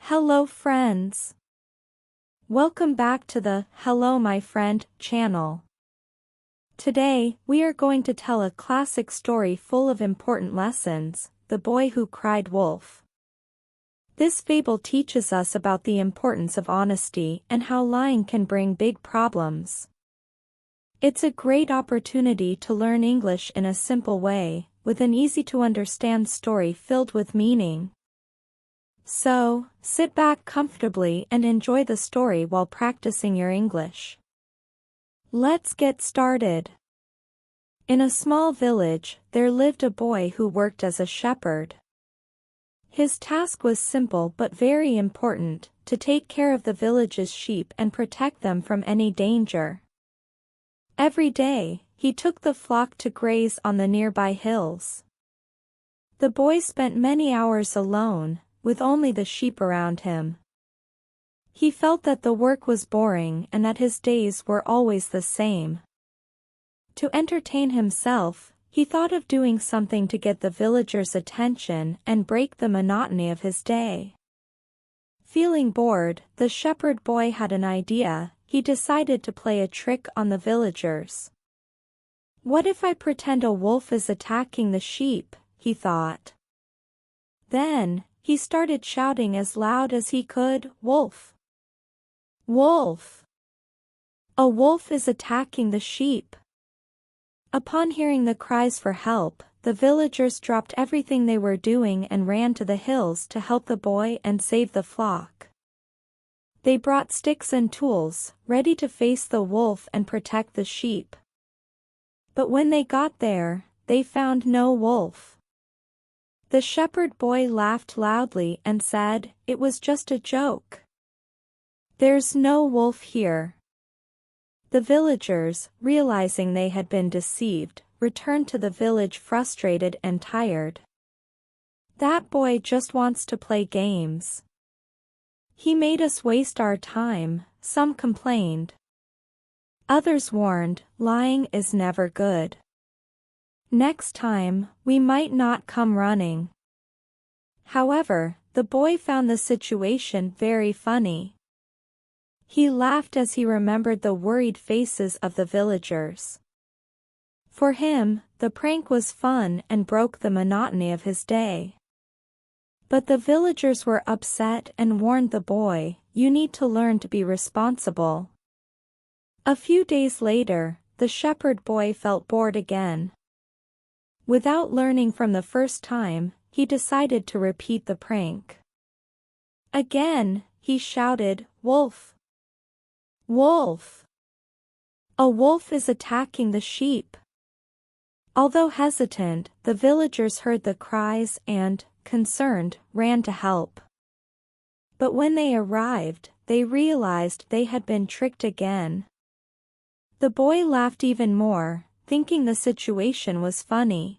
Hello friends. Welcome back to the Hello My Friend channel. Today, we are going to tell a classic story full of important lessons, The Boy Who Cried Wolf. This fable teaches us about the importance of honesty and how lying can bring big problems. It's a great opportunity to learn English in a simple way, with an easy-to-understand story filled with meaning. So, sit back comfortably and enjoy the story while practicing your English. Let's get started. In a small village, there lived a boy who worked as a shepherd. His task was simple but very important, to take care of the village's sheep and protect them from any danger. Every day, he took the flock to graze on the nearby hills. The boy spent many hours alone, with only the sheep around him. He felt that the work was boring and that his days were always the same. To entertain himself, he thought of doing something to get the villagers' attention and break the monotony of his day. Feeling bored, the shepherd boy had an idea. He decided to play a trick on the villagers. "What if I pretend a wolf is attacking the sheep?" he thought. Then, he started shouting as loud as he could, "Wolf! Wolf! A wolf is attacking the sheep!" Upon hearing the cries for help, the villagers dropped everything they were doing and ran to the hills to help the boy and save the flock. They brought sticks and tools, ready to face the wolf and protect the sheep. But when they got there, they found no wolf. The shepherd boy laughed loudly and said, "It was just a joke. There's no wolf here." The villagers, realizing they had been deceived, returned to the village frustrated and tired. "That boy just wants to play games. He made us waste our time," some complained. Others warned, "Lying is never good. Next time, we might not come running." However, the boy found the situation very funny. He laughed as he remembered the worried faces of the villagers. For him, the prank was fun and broke the monotony of his day. But the villagers were upset and warned the boy, "You need to learn to be responsible." A few days later, the shepherd boy felt bored again. Without learning from the first time, he decided to repeat the prank. Again, he shouted, "Wolf! Wolf! A wolf is attacking the sheep." Although hesitant, the villagers heard the cries and, concerned, ran to help. But when they arrived, they realized they had been tricked again. The boy laughed even more, thinking the situation was funny.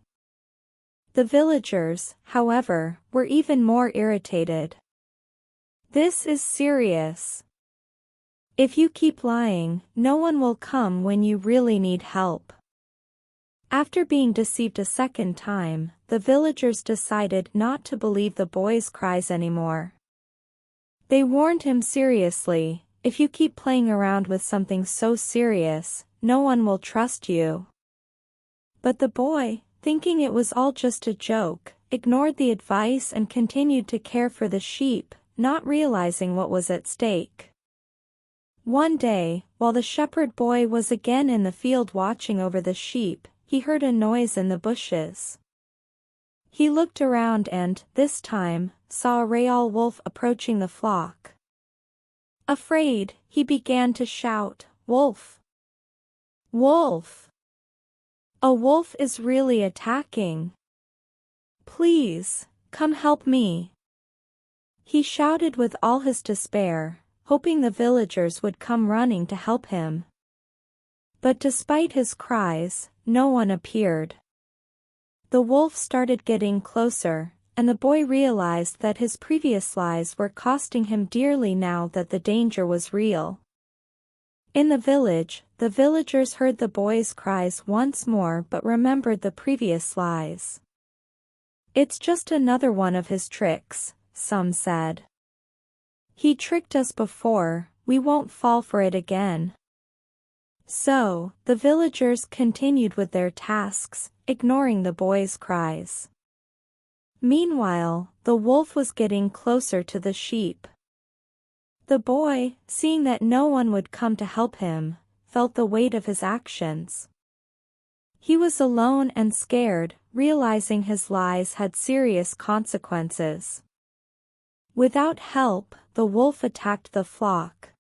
The villagers, however, were even more irritated. "This is serious. If you keep lying, no one will come when you really need help." After being deceived a second time, the villagers decided not to believe the boy's cries anymore. They warned him seriously, "If you keep playing around with something so serious, no one will trust you." But the boy, thinking it was all just a joke, ignored the advice and continued to care for the sheep, not realizing what was at stake. One day, while the shepherd boy was again in the field watching over the sheep, he heard a noise in the bushes. He looked around and, this time, saw a real wolf approaching the flock. Afraid, he began to shout, "Wolf! Wolf! A wolf is really attacking. Please, come help me." He shouted with all his despair, hoping the villagers would come running to help him. But despite his cries, no one appeared. The wolf started getting closer, and the boy realized that his previous lies were costing him dearly now that the danger was real. In the village, the villagers heard the boy's cries once more but remembered the previous lies. "It's just another one of his tricks," some said. He tricked us before, we won't fall for it again. So, the villagers continued with their tasks, ignoring the boy's cries. Meanwhile, the wolf was getting closer to the sheep. The boy, seeing that no one would come to help him, felt the weight of his actions. He was alone and scared, realizing his lies had serious consequences. Without help, the wolf attacked the flock.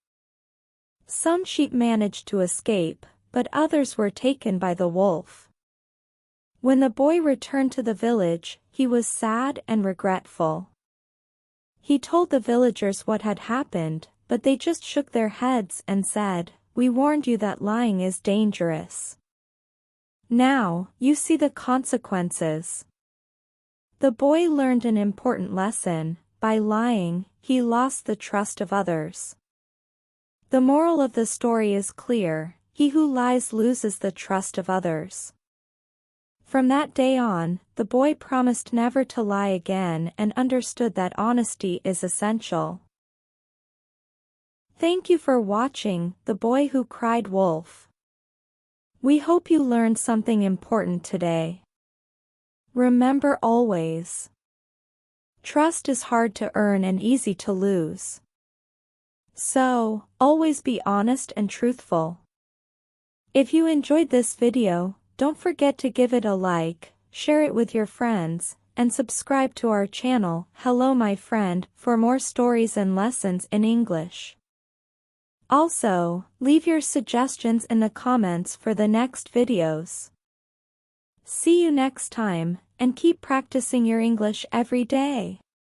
Some sheep managed to escape, but others were taken by the wolf. When the boy returned to the village, he was sad and regretful. He told the villagers what had happened, but they just shook their heads and said, "We warned you that lying is dangerous. Now, you see the consequences." The boy learned an important lesson. By lying, he lost the trust of others. The moral of the story is clear: he who lies loses the trust of others. From that day on, the boy promised never to lie again and understood that honesty is essential. Thank you for watching The Boy Who Cried Wolf. We hope you learned something important today. Remember always: trust is hard to earn and easy to lose. So, always be honest and truthful. If you enjoyed this video, don't forget to give it a like, share it with your friends, and subscribe to our channel, Hello My Friend, for more stories and lessons in English. Also, leave your suggestions in the comments for the next videos. See you next time, and keep practicing your English every day.